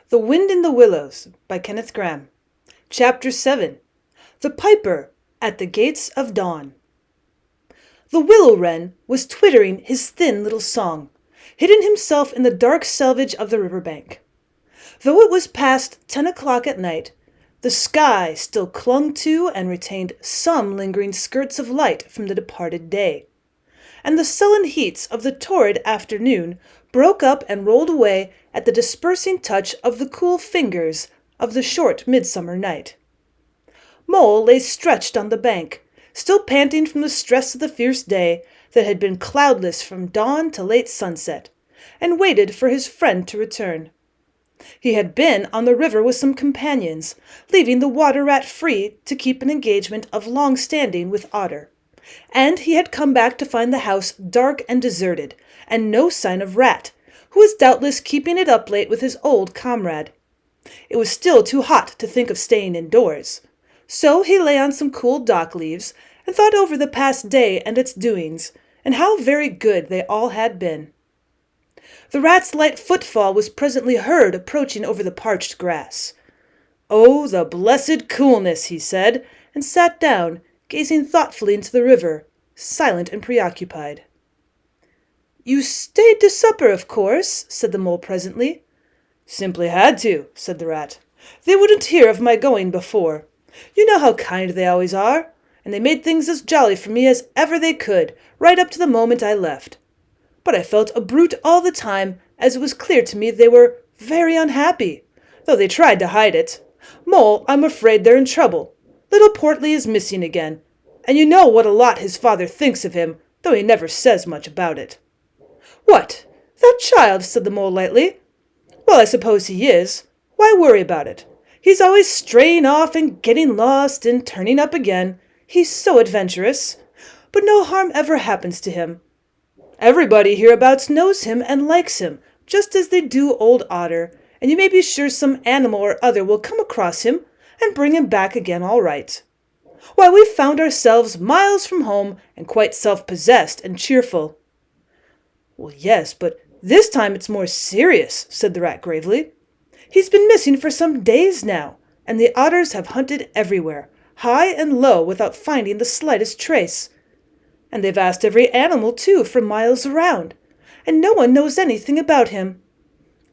The Wind in the Willows by Kenneth Grahame. Chapter 7. The Piper at the Gates of Dawn. The willow wren was twittering his thin little song, hidden himself in the dark selvage of the river bank. Though it was past 10 o'clock at night, the sky still clung to and retained some lingering skirts of light from the departed day, and the sullen heats of the torrid afternoon broke up and rolled away at the dispersing touch of the cool fingers of the short midsummer night. Mole lay stretched on the bank, still panting from the stress of the fierce day that had been cloudless from dawn to late sunset, and waited for his friend to return. He had been on the river with some companions, leaving the water-rat free to keep an engagement of long standing with Otter, and he had come back to find the house dark and deserted, and no sign of Rat, who was doubtless keeping it up late with his old comrade. It was still too hot to think of staying indoors, so he lay on some cool dock leaves and thought over the past day and its doings, and how very good they all had been. The rat's light footfall was presently heard approaching over the parched grass. "Oh, the blessed coolness," he said, and sat down, gazing thoughtfully into the river, silent and preoccupied. "You stayed to supper, of course," said the mole presently. "Simply had to," said the rat. "They wouldn't hear of my going before. You know how kind they always are, and they made things as jolly for me as ever they could, right up to the moment I left. But I felt a brute all the time, as it was clear to me they were very unhappy, though they tried to hide it. Mole, I'm afraid they're in trouble. Little Portly is missing again, and you know what a lot his father thinks of him, though he never says much about it." "What, that child?" said the mole lightly. "Well, I suppose he is. Why worry about it? He's always straying off and getting lost and turning up again. He's so adventurous. But no harm ever happens to him. Everybody hereabouts knows him and likes him, just as they do old Otter, and you may be sure some animal or other will come across him and bring him back again all right. Why, we found ourselves miles from home and quite self-possessed and cheerful." "Well, yes, but this time it's more serious," said the rat gravely. "He's been missing for some days now, and the otters have hunted everywhere, high and low, without finding the slightest trace. And they've asked every animal, too, for miles around, and no one knows anything about him.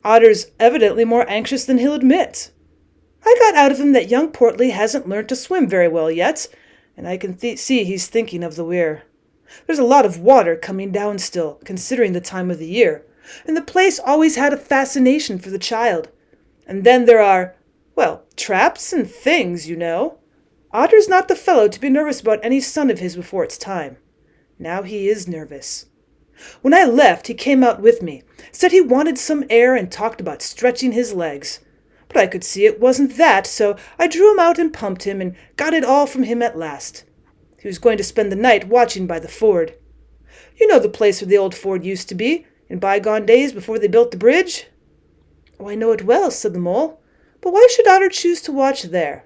Otter's evidently more anxious than he'll admit. I got out of him that young Portly hasn't learned to swim very well yet, and I can see he's thinking of the weir. There's a lot of water coming down still, considering the time of the year, and the place always had a fascination for the child. And then there are, well, traps and things, you know. Otter's not the fellow to be nervous about any son of his before it's time. Now he is nervous. When I left, he came out with me, said he wanted some air and talked about stretching his legs. But I could see it wasn't that, so I drew him out and pumped him and got it all from him at last. He was going to spend the night watching by the ford. You know the place where the old ford used to be, in bygone days before they built the bridge?" "Oh, I know it well," said the mole. "But why should Otter choose to watch there?"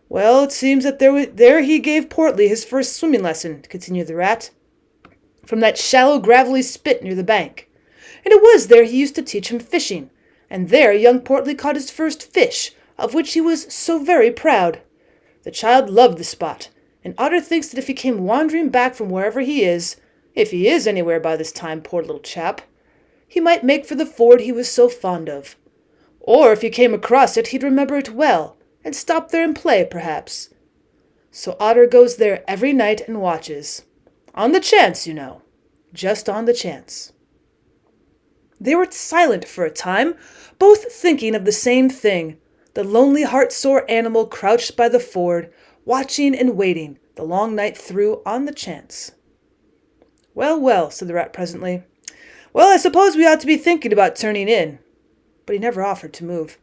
"Well, it seems that there he gave Portly his first swimming lesson," continued the rat, "from that shallow gravelly spit near the bank. And it was there he used to teach him fishing, and there young Portly caught his first fish, of which he was so very proud. The child loved the spot, and Otter thinks that if he came wandering back from wherever he is, if he is anywhere by this time, poor little chap, he might make for the ford he was so fond of. Or if he came across it, he'd remember it well, and stop there and play, perhaps. So Otter goes there every night and watches. On the chance, you know. Just on the chance." They were silent for a time, both thinking of the same thing, the lonely heart-sore animal crouched by the ford, watching and waiting the long night through on the chance. "Well, well," said the rat presently. "Well, I suppose we ought to be thinking about turning in." But he never offered to move.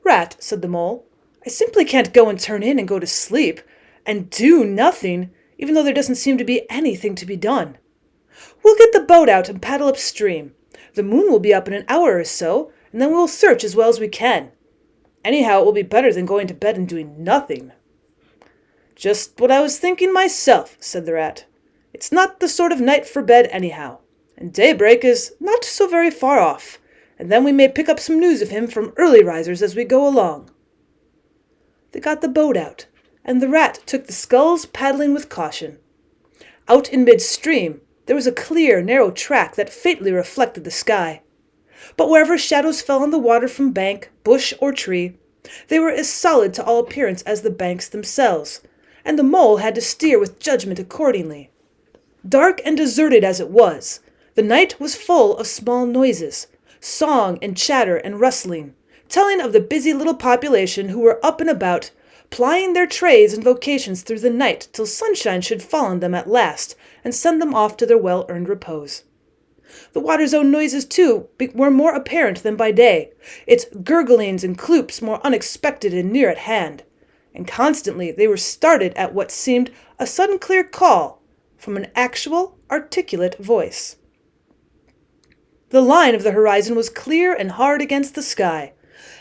"Rat," said the mole, "I simply can't go and turn in and go to sleep, and do nothing, even though there doesn't seem to be anything to be done. We'll get the boat out and paddle upstream. The moon will be up in an hour or so, and then we'll search as well as we can. Anyhow, it will be better than going to bed and doing nothing." "Just what I was thinking myself," said the rat. "It's not the sort of night for bed anyhow, and daybreak is not so very far off, and then we may pick up some news of him from early risers as we go along." They got the boat out, and the rat took the sculls paddling with caution. Out in midstream, there was a clear, narrow track that faintly reflected the sky. But wherever shadows fell on the water from bank, bush, or tree, they were as solid to all appearance as the banks themselves, and the mole had to steer with judgment accordingly. Dark and deserted as it was, the night was full of small noises, song and chatter and rustling, telling of the busy little population who were up and about, plying their trades and vocations through the night till sunshine should fall on them at last and send them off to their well-earned repose. The water's own noises, too, were more apparent than by day, its gurglings and cloops more unexpected and near at hand, and constantly they were started at what seemed a sudden clear call from an actual, articulate voice. The line of the horizon was clear and hard against the sky,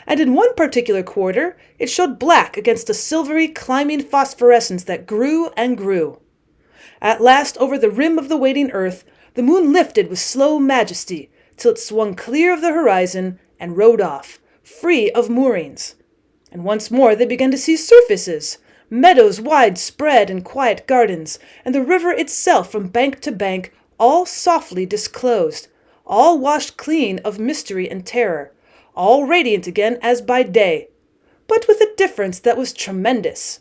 and in one particular quarter it showed black against a silvery, climbing phosphorescence that grew and grew. At last, over the rim of the waiting earth, the moon lifted with slow majesty till it swung clear of the horizon and rode off, free of moorings. And once more they began to see surfaces, meadows wide spread and quiet gardens, and the river itself from bank to bank, all softly disclosed, all washed clean of mystery and terror, all radiant again as by day, but with a difference that was tremendous.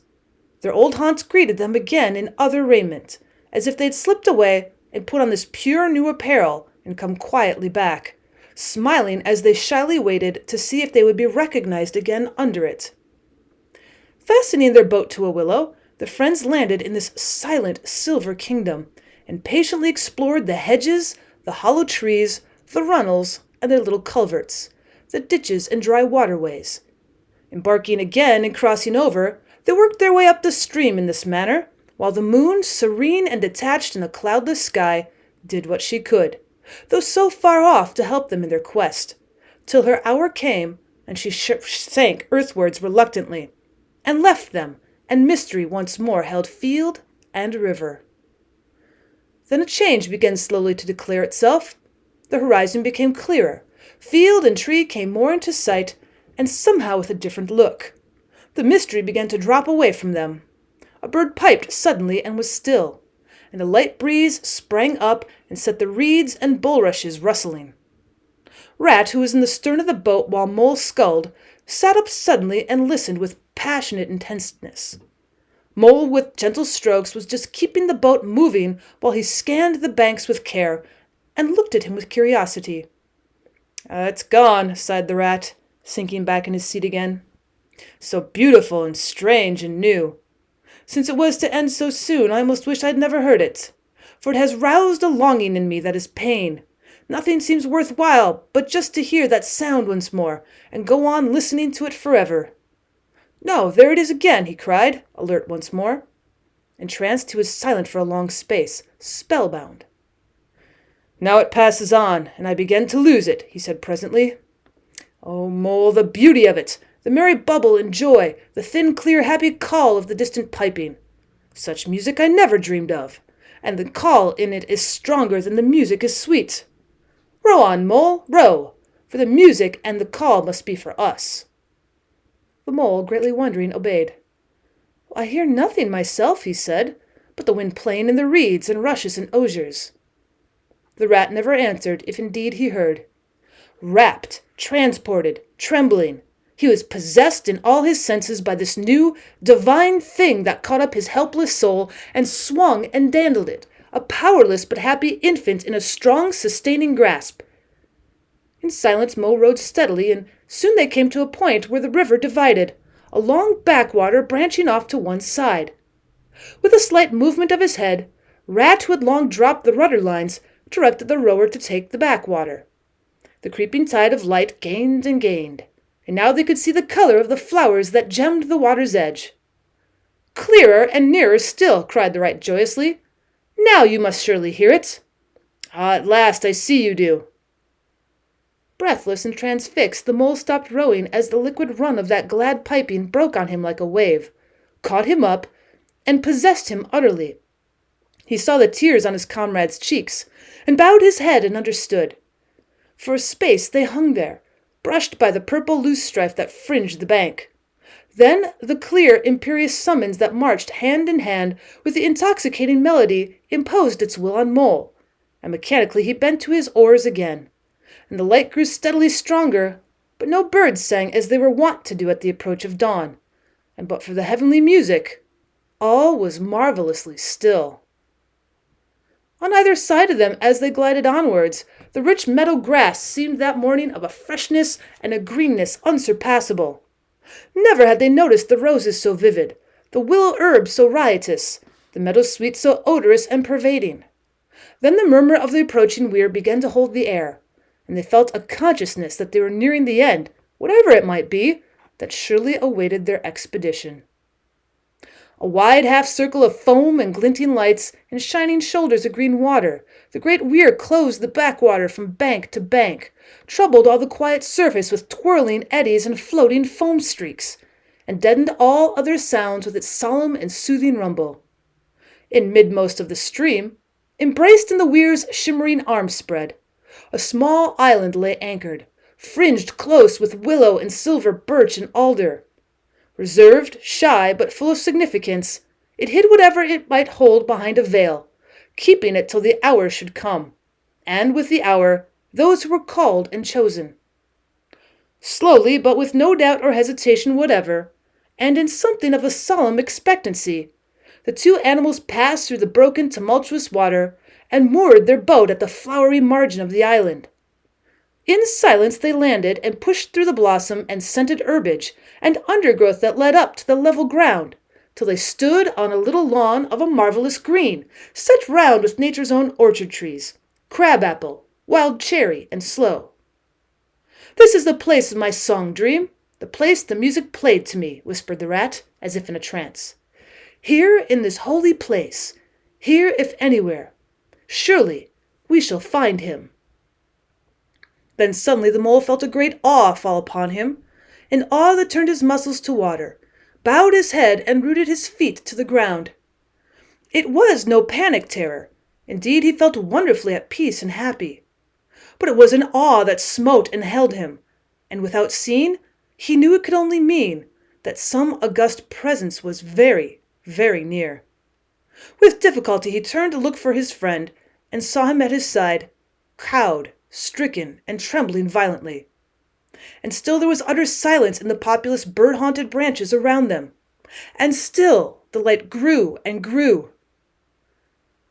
Their old haunts greeted them again in other raiment, as if they'd slipped away and put on this pure new apparel and come quietly back, smiling as they shyly waited to see if they would be recognized again under it. Fastening their boat to a willow, the friends landed in this silent silver kingdom, and patiently explored the hedges, the hollow trees, the runnels, and their little culverts, the ditches and dry waterways. Embarking again and crossing over, they worked their way up the stream in this manner, while the moon, serene and detached in a cloudless sky, did what she could, though so far off to help them in their quest, till her hour came, and she sank earthwards reluctantly, and left them, and mystery once more held field and river. Then a change began slowly to declare itself. The horizon became clearer, field and tree came more into sight, and somehow with a different look. The mystery began to drop away from them. A bird piped suddenly and was still, and a light breeze sprang up and set the reeds and bulrushes rustling. Rat, who was in the stern of the boat while Mole sculled, sat up suddenly and listened with passionate intentness. Mole, with gentle strokes, was just keeping the boat moving while he scanned the banks with care and looked at him with curiosity. "It's gone," sighed the rat, sinking back in his seat again. "So beautiful and strange and new. Since it was to end so soon, I almost wish I'd never heard it, for it has roused a longing in me that is pain. Nothing seems worth while but just to hear that sound once more, and go on listening to it forever. No, there it is again," he cried, alert once more. Entranced, he was silent for a long space, spellbound. "Now it passes on, and I begin to lose it," he said presently. "Oh, Mole, the beauty of it! The merry bubble and joy, the thin, clear, happy call of the distant piping. Such music I never dreamed of, and the call in it is stronger than the music is sweet. Row on, Mole, row, for the music and the call must be for us." The Mole, greatly wondering, obeyed. "I hear nothing myself," he said, "but the wind playing in the reeds and rushes and osiers." The rat never answered, if indeed he heard. Rapt, transported, trembling, he was possessed in all his senses by this new, divine thing that caught up his helpless soul and swung and dandled it, a powerless but happy infant in a strong, sustaining grasp. In silence Mole rowed steadily, and soon they came to a point where the river divided, a long backwater branching off to one side. With a slight movement of his head, Rat, who had long dropped the rudder lines, directed the rower to take the backwater. The creeping tide of light gained and gained, and now they could see the color of the flowers that gemmed the water's edge. "Clearer and nearer still," cried the rat joyously. "Now you must surely hear it." "Ah, at last I see you do." Breathless and transfixed, the Mole stopped rowing as the liquid run of that glad piping broke on him like a wave, caught him up, and possessed him utterly. He saw the tears on his comrade's cheeks, and bowed his head and understood. For a space they hung there, brushed by the purple loosestrife that fringed the bank. Then the clear, imperious summons that marched hand in hand with the intoxicating melody imposed its will on Mole, and mechanically he bent to his oars again. And the light grew steadily stronger, but no birds sang as they were wont to do at the approach of dawn, and but for the heavenly music, all was marvelously still. On either side of them, as they glided onwards, the rich meadow grass seemed that morning of a freshness and a greenness unsurpassable. Never had they noticed the roses so vivid, the willow herbs so riotous, the meadow sweet so odorous and pervading. Then the murmur of the approaching weir began to hold the air, and they felt a consciousness that they were nearing the end, whatever it might be, that surely awaited their expedition. A wide half-circle of foam and glinting lights and shining shoulders of green water, the great weir closed the backwater from bank to bank, troubled all the quiet surface with twirling eddies and floating foam streaks, and deadened all other sounds with its solemn and soothing rumble. In midmost of the stream, embraced in the weir's shimmering arm spread, a small island lay anchored, fringed close with willow and silver birch and alder. Reserved, shy, but full of significance, it hid whatever it might hold behind a veil, keeping it till the hour should come, and with the hour, those who were called and chosen. Slowly, but with no doubt or hesitation whatever, and in something of a solemn expectancy, the two animals passed through the broken, tumultuous water and moored their boat at the flowery margin of the island. In silence they landed and pushed through the blossom and scented herbage and undergrowth that led up to the level ground, till they stood on a little lawn of a marvelous green, set round with nature's own orchard trees, crab-apple, wild cherry, and sloe. "This is the place of my song-dream, the place the music played to me," whispered the rat, as if in a trance. "Here in this holy place, here if anywhere, surely we shall find him." Then suddenly the mole felt a great awe fall upon him, an awe that turned his muscles to water, bowed his head, and rooted his feet to the ground. It was no panic terror. Indeed, he felt wonderfully at peace and happy. But it was an awe that smote and held him, and without seeing, he knew it could only mean that some august presence was very, very near. With difficulty he turned to look for his friend, and saw him at his side, cowed, stricken, and trembling violently. And still there was utter silence in the populous bird-haunted branches around them. And still the light grew and grew.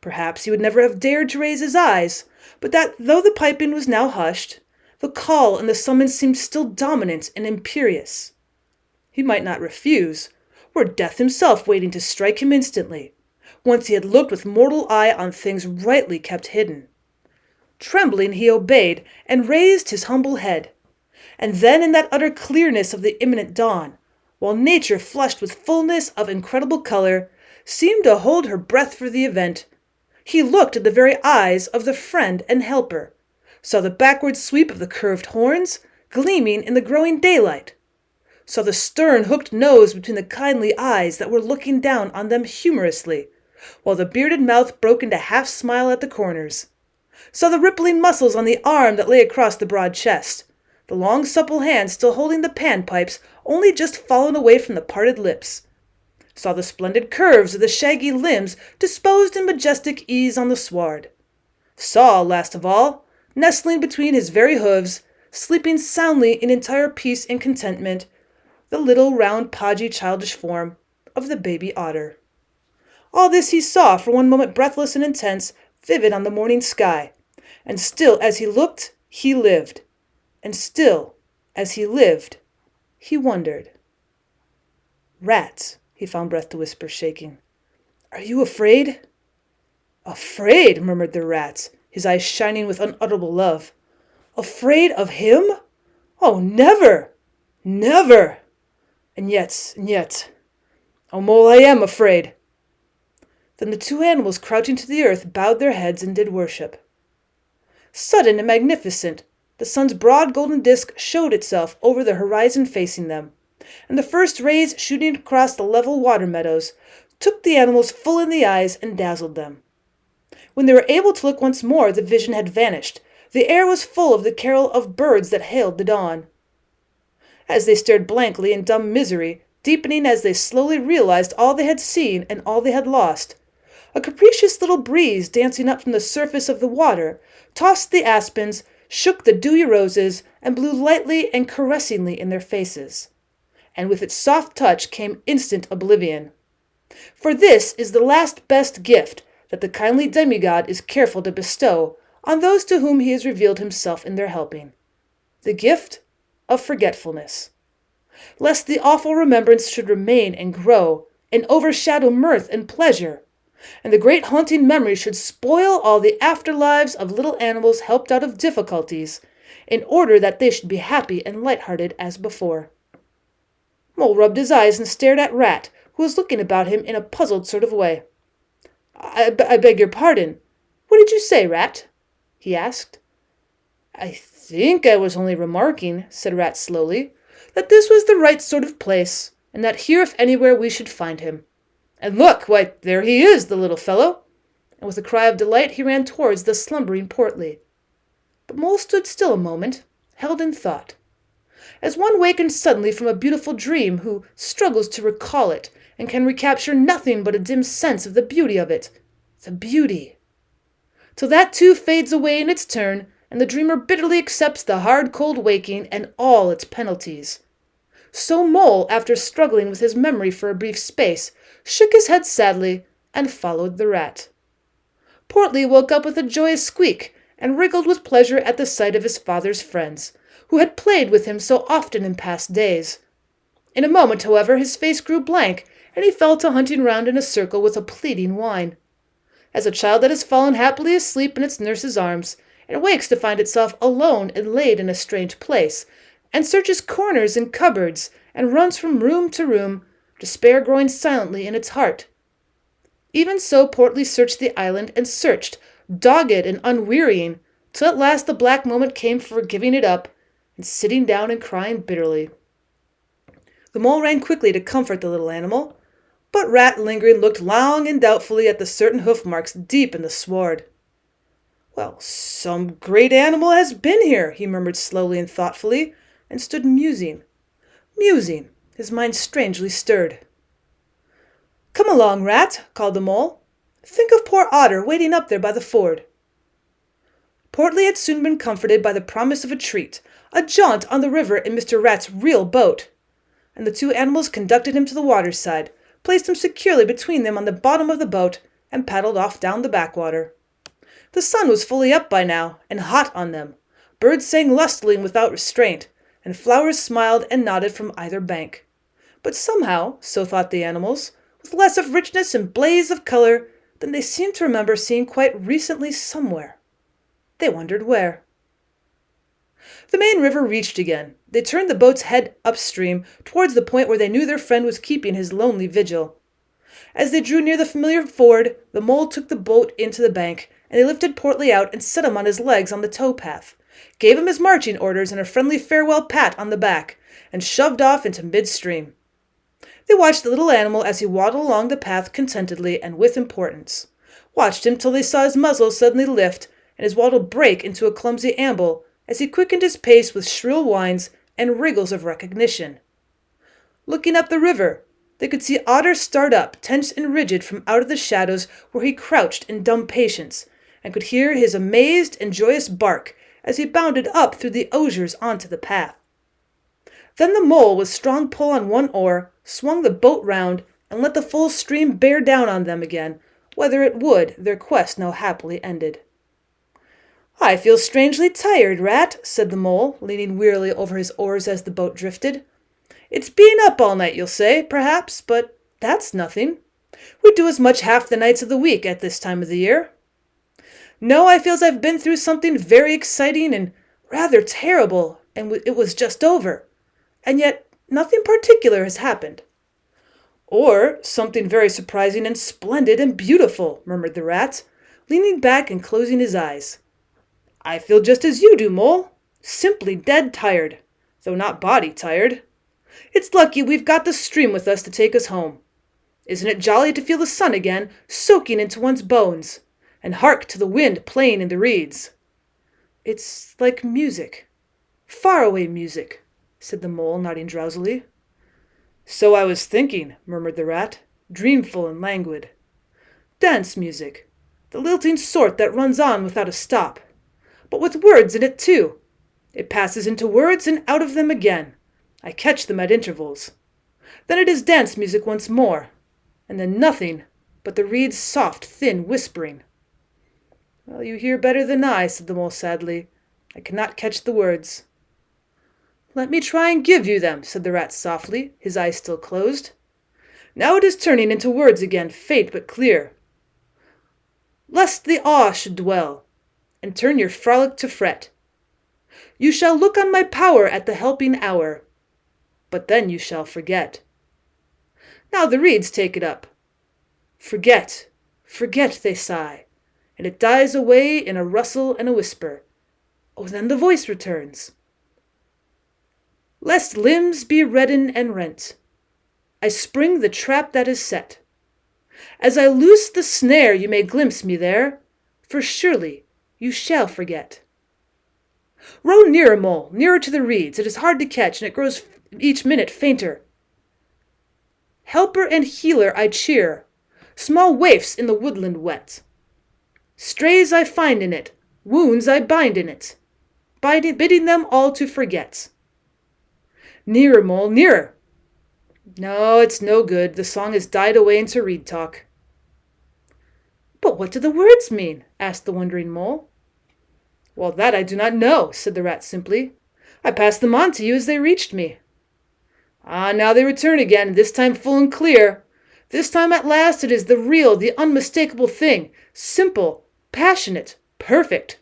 Perhaps he would never have dared to raise his eyes, but that though the piping was now hushed, the call and the summons seemed still dominant and imperious. He might not refuse, were death himself waiting to strike him instantly, once he had looked with mortal eye on things rightly kept hidden. Trembling he obeyed, and raised his humble head. And then in that utter clearness of the imminent dawn, while nature flushed with fullness of incredible color, seemed to hold her breath for the event, he looked at the very eyes of the friend and helper, saw the backward sweep of the curved horns, gleaming in the growing daylight, saw the stern hooked nose between the kindly eyes that were looking down on them humorously, while the bearded mouth broke into half-smile at the corners, saw the rippling muscles on the arm that lay across the broad chest, the long supple hand still holding the pan-pipes only just fallen away from the parted lips, saw the splendid curves of the shaggy limbs disposed in majestic ease on the sward, saw, last of all, nestling between his very hooves, sleeping soundly in entire peace and contentment, the little round podgy childish form of the baby otter. All this he saw for one moment breathless and intense, vivid on the morning sky, and still as he looked, he lived, and still as he lived, he wondered. "Rats," he found breath to whisper, shaking. "Are you afraid?" "Afraid," murmured the rat, his eyes shining with unutterable love. "Afraid of him? Oh, never! Never! And yet, oh, Mole, I am afraid." Then the two animals, crouching to the earth, bowed their heads and did worship. Sudden and magnificent, the sun's broad golden disk showed itself over the horizon facing them, and the first rays shooting across the level water meadows took the animals full in the eyes and dazzled them. When they were able to look once more, the vision had vanished, The air was full of the carol of birds that hailed the dawn. As they stared blankly in dumb misery, deepening as they slowly realized all they had seen and all they had lost, a capricious little breeze dancing up from the surface of the water tossed the aspens, shook the dewy roses, and blew lightly and caressingly in their faces. And with its soft touch came instant oblivion. For this is the last best gift that the kindly demigod is careful to bestow on those to whom he has revealed himself in their helping. The gift of forgetfulness. Lest the awful remembrance should remain and grow, and overshadow mirth and pleasure, and the great haunting memory should spoil all the afterlives of little animals helped out of difficulties, in order that they should be happy and light-hearted as before. Mole rubbed his eyes and stared at Rat, who was looking about him in a puzzled sort of way. I beg your pardon. What did you say, Rat?" he asked. "I think I was only remarking," said Rat slowly, "that this was the right sort of place, and that here if anywhere we should find him. And look, why, there he is, the little fellow!" And with a cry of delight he ran towards the slumbering Portly. But Mole stood still a moment, held in thought. As one wakened suddenly from a beautiful dream, who struggles to recall it, and can recapture nothing but a dim sense of the beauty of it. The beauty! Till that too fades away in its turn, and the dreamer bitterly accepts the hard cold waking and all its penalties. So Mole, after struggling with his memory for a brief space, shook his head sadly, and followed the Rat. Portly woke up with a joyous squeak, and wriggled with pleasure at the sight of his father's friends, who had played with him so often in past days. In a moment, however, his face grew blank, and he fell to hunting round in a circle with a pleading whine. As a child that has fallen happily asleep in its nurse's arms, and wakes to find itself alone and laid in a strange place, and searches corners and cupboards, and runs from room to room, despair growing silently in its heart. Even so Portly searched the island, and searched, dogged and unwearying, till at last the black moment came for giving it up, and sitting down and crying bitterly. The Mole ran quickly to comfort the little animal, but Rat, lingering, looked long and doubtfully at the certain hoof marks deep in the sward. "Well, some great animal has been here," he murmured slowly and thoughtfully, and stood musing, his mind strangely stirred. "Come along, Rat," called the Mole. "Think of poor Otter waiting up there by the ford." Portly had soon been comforted by the promise of a treat, a jaunt on the river in Mr. Rat's real boat, and the two animals conducted him to the waterside, placed him securely between them on the bottom of the boat, and paddled off down the backwater. The sun was fully up by now, and hot on them. Birds sang lustily and without restraint, and flowers smiled and nodded from either bank. But somehow, so thought the animals, with less of richness and blaze of color than they seemed to remember seeing quite recently somewhere. They wondered where. The main river reached again. They turned the boat's head upstream, towards the point where they knew their friend was keeping his lonely vigil. As they drew near the familiar ford, the Mole took the boat into the bank, and they lifted Portly out and set him on his legs on the towpath, gave him his marching orders and a friendly farewell pat on the back, and shoved off into midstream. They watched the little animal as he waddled along the path contentedly and with importance, watched him till they saw his muzzle suddenly lift and his waddle break into a clumsy amble as he quickened his pace with shrill whines and wriggles of recognition. Looking up the river, they could see Otter start up, tense and rigid, from out of the shadows where he crouched in dumb patience, and could hear his amazed and joyous bark as he bounded up through the osiers onto the path. Then the Mole, with strong pull on one oar, swung the boat round and let the full stream bear down on them again, whether it would, their quest now happily ended. "I feel strangely tired, Rat," said the Mole, leaning wearily over his oars as the boat drifted. "It's been up all night, you'll say, perhaps, but that's nothing. We do as much half the nights of the week at this time of the year. No, I feels I've been through something very exciting and rather terrible, and it was just over. And yet nothing particular has happened." "Or something very surprising and splendid and beautiful," murmured the Rat, leaning back and closing his eyes. "I feel just as you do, Mole. Simply dead tired, though not body tired. It's lucky we've got the stream with us to take us home. Isn't it jolly to feel the sun again, soaking into one's bones, and hark to the wind playing in the reeds? It's like music. Faraway music, said the mole, nodding drowsily. So I was thinking, murmured the rat, dreamful and languid. Dance music, the lilting sort that runs on without a stop, but with words in it too. It passes into words and out of them again. I catch them at intervals. Then it is dance music once more, and then nothing but the reed's soft, thin whispering. Well, you hear better than I, said the mole sadly. I cannot catch the words. Let me try and give you them, said the rat softly, his eyes still closed. Now it is turning into words again, faint but clear. Lest the awe should dwell, and turn your frolic to fret. You shall look on my power at the helping hour, but then you shall forget. Now the reeds take it up. Forget, forget, they sigh, and it dies away in a rustle and a whisper. Oh, then the voice returns. Lest limbs be reddened and rent, I spring the trap that is set. As I loose the snare you may glimpse me there, for surely you shall forget. Row nearer, mole, nearer to the reeds. It is hard to catch, and it grows each minute fainter. Helper and healer I cheer, small waifs in the woodland wet. Strays I find in it, wounds I bind in it, bidding them all to forget. Nearer, mole, nearer. No, it's no good. The song has died away into reed talk. But what do the words mean? Asked the wondering mole. Well, that I do not know, said the rat simply. I passed them on to you as they reached me. Ah, now they return again, this time full and clear. This time at last it is the real, the unmistakable thing, simple, passionate, perfect.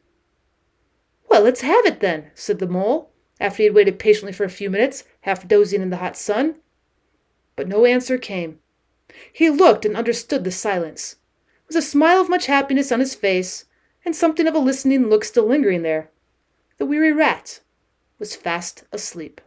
Well, let's have it then, said the mole, after he had waited patiently for a few minutes, half dozing in the hot sun. But no answer came. He looked and understood the silence. There was a smile of much happiness on his face, and something of a listening look still lingering there. The weary rat was fast asleep.